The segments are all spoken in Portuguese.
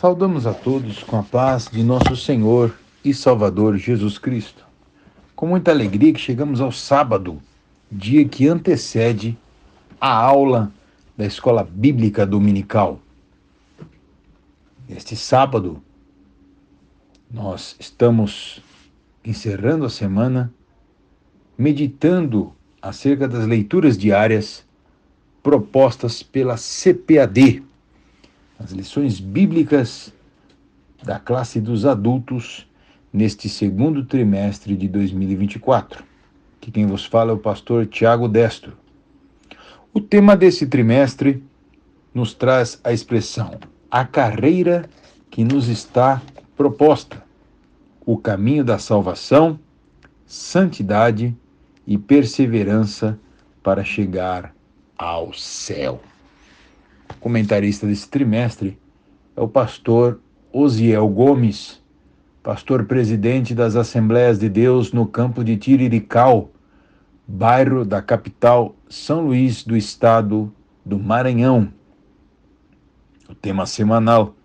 Saudamos a todos com a paz de nosso Senhor e Salvador Jesus Cristo. Com muita alegria que chegamos ao sábado, dia que antecede a aula da Escola Bíblica Dominical. Este sábado, nós estamos encerrando a semana, meditando acerca das leituras diárias propostas pela CPAD, as lições bíblicas da classe dos adultos neste segundo trimestre de 2024. Que quem vos fala é o pastor Tiago Destro. O tema desse trimestre nos traz a expressão a carreira que nos está proposta, o caminho da salvação, santidade e perseverança para chegar ao céu. O comentarista desse trimestre é o pastor Osiel Gomes, pastor presidente das Assembleias de Deus no campo de Tiriricau, bairro da capital São Luís do estado do Maranhão. O tema semanal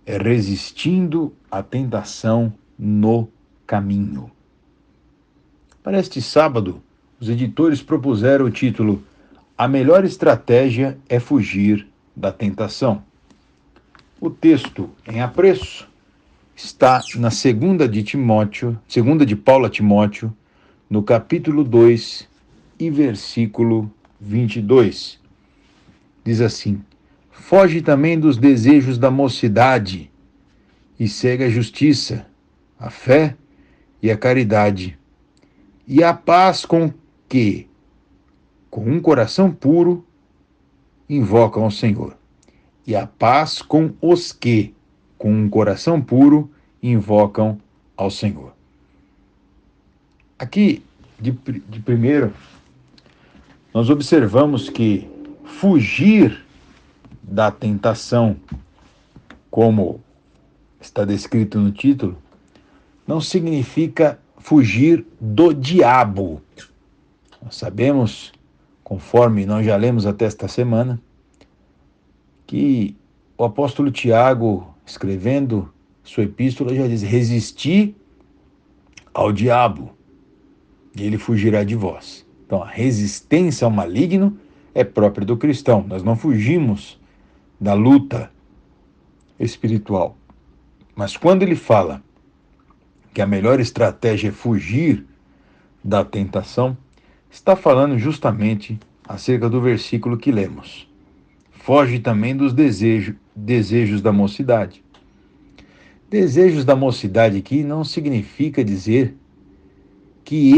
é Resistindo à Tentação no Caminho. Para este sábado, os editores propuseram o título A Melhor Estratégia é Fugir da Tentação. O texto em apreço está na segunda de Paulo a Timóteo, no capítulo 2 e versículo 22. Diz assim: Foge também dos desejos da mocidade e segue a justiça, a fé e a caridade, e a paz com que, com um coração puro, invocam ao Senhor. E a paz com os que, com um coração puro, invocam ao Senhor. Aqui, de primeiro, nós observamos que fugir da tentação, como está descrito no título, não significa fugir do diabo. Nós sabemos, conforme nós já lemos até esta semana, que o apóstolo Tiago, escrevendo sua epístola, já diz: resisti ao diabo e ele fugirá de vós. Então, a resistência ao maligno é própria do cristão. Nós não fugimos da luta espiritual. Mas quando ele fala que a melhor estratégia é fugir da tentação, está falando justamente acerca do versículo que lemos. Foge também dos desejos da mocidade. Desejos da mocidade aqui não significa dizer que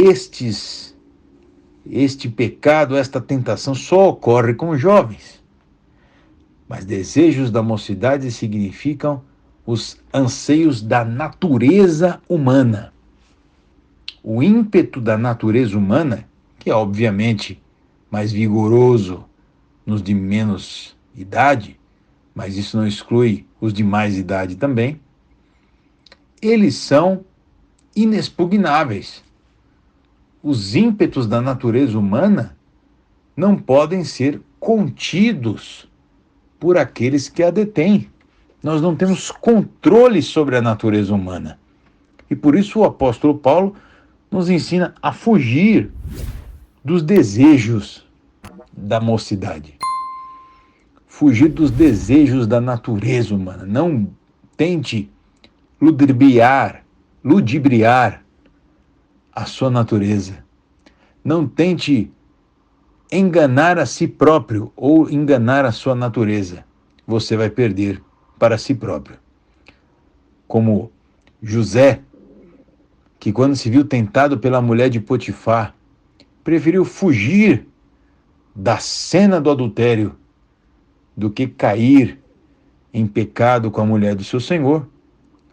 este pecado, esta tentação só ocorre com jovens. Mas desejos da mocidade significam os anseios da natureza humana. O ímpeto da natureza humana, que é obviamente mais vigoroso nos de menos idade, mas isso não exclui os de mais idade também, eles são inexpugnáveis. Os ímpetos da natureza humana não podem ser contidos por aqueles que a detêm. Nós não temos controle sobre a natureza humana. E por isso o apóstolo Paulo nos ensina a fugir dos desejos da mocidade. Fugir dos desejos da natureza humana. Não tente ludibriar a sua natureza. Não tente enganar a si próprio ou enganar a sua natureza. Você vai perder para si próprio. Como José, que quando se viu tentado pela mulher de Potifar, preferiu fugir da cena do adultério do que cair em pecado com a mulher do seu senhor.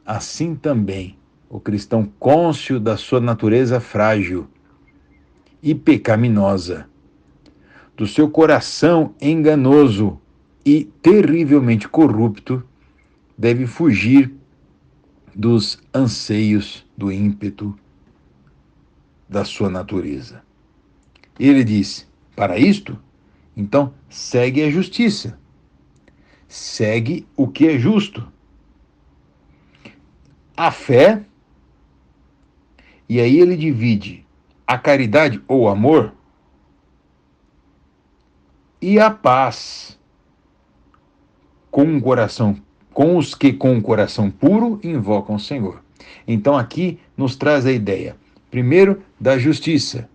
Assim também o cristão, cônscio da sua natureza frágil e pecaminosa, do seu coração enganoso e terrivelmente corrupto, deve fugir dos anseios do ímpeto da sua natureza. Ele diz: para isto, então, segue a justiça. segue o que é justo. A fé, e aí ele divide a caridade ou amor e a paz com os que com o coração puro invocam o Senhor. Então aqui nos traz a ideia, primeiro, da justiça.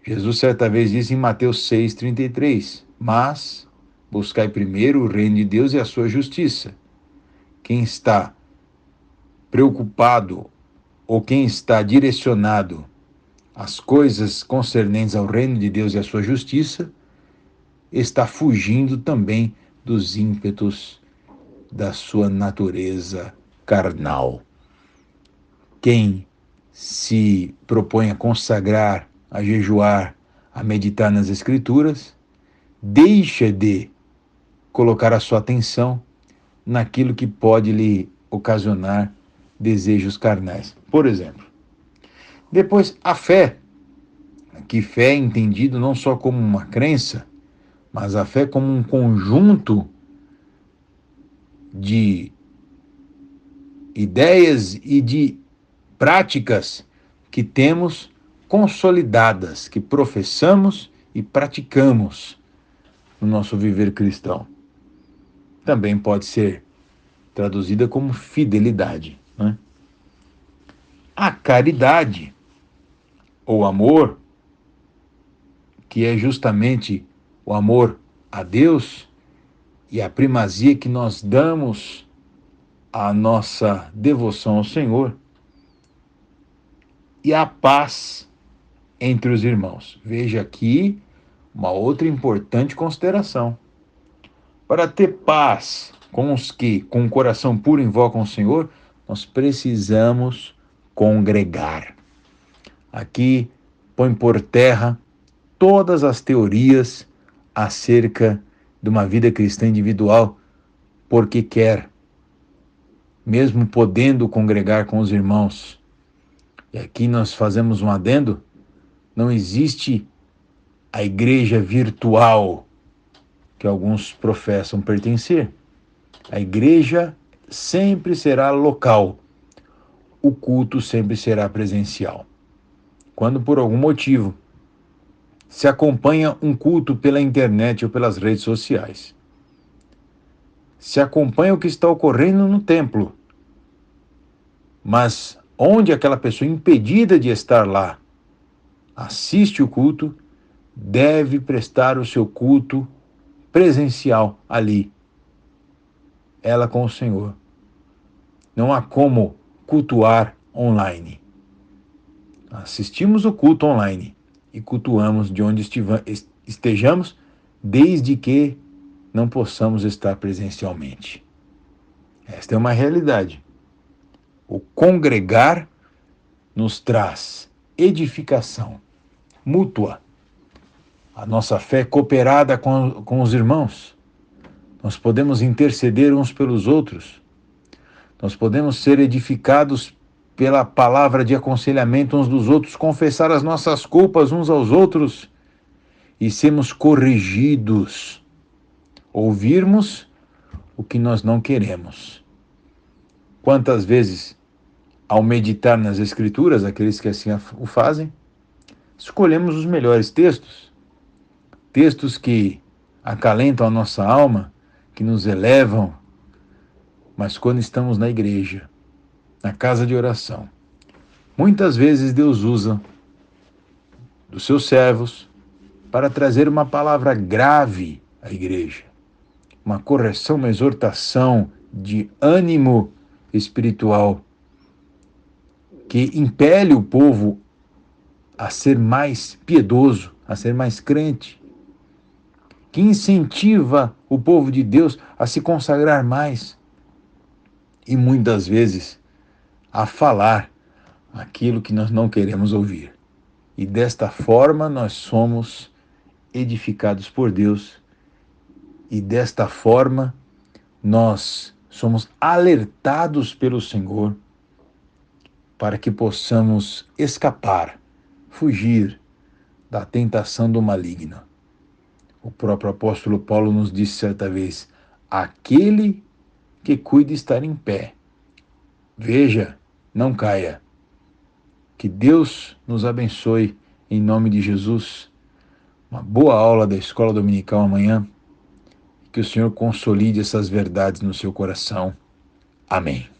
Jesus certa vez disse em Mateus 6,33, mas buscai primeiro o reino de Deus e a sua justiça. Quem está preocupado ou quem está direcionado às coisas concernentes ao reino de Deus e à sua justiça, está fugindo também dos ímpetos da sua natureza carnal. Quem se propõe a consagrar, a jejuar, a meditar nas Escrituras, deixa de colocar a sua atenção naquilo que pode lhe ocasionar desejos carnais. Por exemplo, depois a fé, que fé é entendido não só como uma crença, mas a fé como um conjunto de ideias e de práticas que temos consolidadas, que professamos e praticamos no nosso viver cristão. Também pode ser traduzida como fidelidade, né? A caridade, ou amor, que é justamente o amor a Deus e a primazia que nós damos à nossa devoção ao Senhor, e a paz entre os irmãos. Veja aqui uma outra importante consideração. Para ter paz com os que, com o coração puro, invocam o Senhor, nós precisamos congregar. Aqui põe por terra todas as teorias acerca de uma vida cristã individual, porque quer, mesmo podendo congregar com os irmãos. E aqui nós fazemos um adendo: não existe a igreja virtual que alguns professam pertencer. A igreja sempre será local, o culto sempre será presencial. Quando por algum motivo se acompanha um culto pela internet ou pelas redes sociais, se acompanha o que está ocorrendo no templo, mas onde aquela pessoa impedida de estar lá assiste o culto, deve prestar o seu culto presencial ali, ela com o Senhor. Não há como cultuar online. Assistimos o culto online e cultuamos de onde estejamos, desde que não possamos estar presencialmente. Esta é uma realidade. O congregar nos traz edificação mútua. A nossa fé cooperada com os irmãos. Nós podemos interceder uns pelos outros. Nós podemos ser edificados pela palavra de aconselhamento uns dos outros, confessar as nossas culpas uns aos outros e sermos corrigidos. Ouvirmos o que nós não queremos. Quantas vezes, ao meditar nas Escrituras, aqueles que assim o fazem, escolhemos os melhores textos, textos que acalentam a nossa alma, que nos elevam, mas quando estamos na igreja, na casa de oração, muitas vezes Deus usa dos seus servos para trazer uma palavra grave à igreja, uma correção, uma exortação de ânimo espiritual que impele o povo a ser mais piedoso, a ser mais crente, que incentiva o povo de Deus a se consagrar mais e muitas vezes a falar aquilo que nós não queremos ouvir. E desta forma nós somos edificados por Deus e desta forma nós somos alertados pelo Senhor para que possamos escapar, fugir da tentação do maligno. O próprio apóstolo Paulo nos disse certa vez: aquele que cuida estar em pé. Veja, não caia. Que Deus nos abençoe em nome de Jesus. Uma boa aula da Escola Dominical amanhã. Que o Senhor consolide essas verdades no seu coração. Amém.